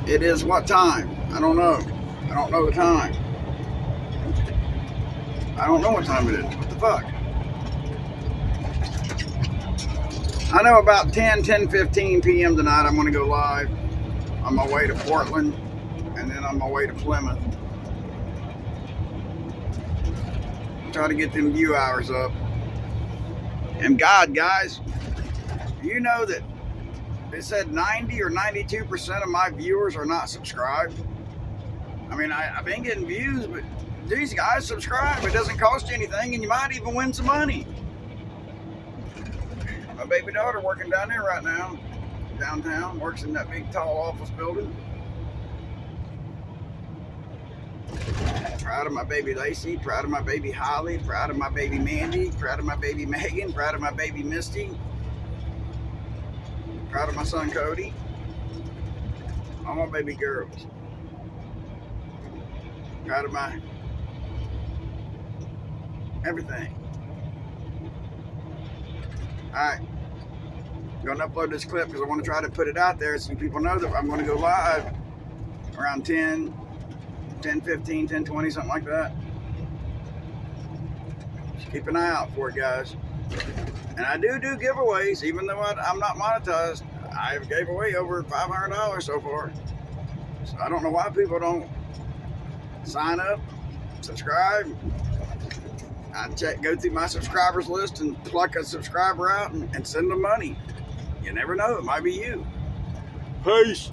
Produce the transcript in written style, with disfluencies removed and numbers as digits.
It is what time? I don't know. I don't know the time. I don't know what time it is. What the fuck? I know about 10:15 p.m. tonight I'm going to go live on my way to Portland and then on my way to Plymouth. Try to get them view hours up. And God, guys, you know that it said 90 or 92% of my viewers are not subscribed. I mean, I've been getting views, but these guys subscribe. It doesn't cost you anything, and you might even win some money. My baby daughter working down there right now, downtown, works in that big tall office building. Proud of my baby Lacey, proud of my baby Holly, proud of my baby Mandy, proud of my baby Megan, proud of my baby Misty, proud of my son Cody, all my baby girls. Proud of my everything. Alright, I'm going to upload this clip because I want to try to put it out there so people know that I'm going to go live around 10, 10:15, 10:20, something like that. Just keep an eye out for it, guys. And I do giveaways, even though I'm not monetized. I gave away over $500 so far. So I don't know why people don't sign up, subscribe. I go through my subscribers list and pluck a subscriber out and send them money. You never know, it might be you. Peace.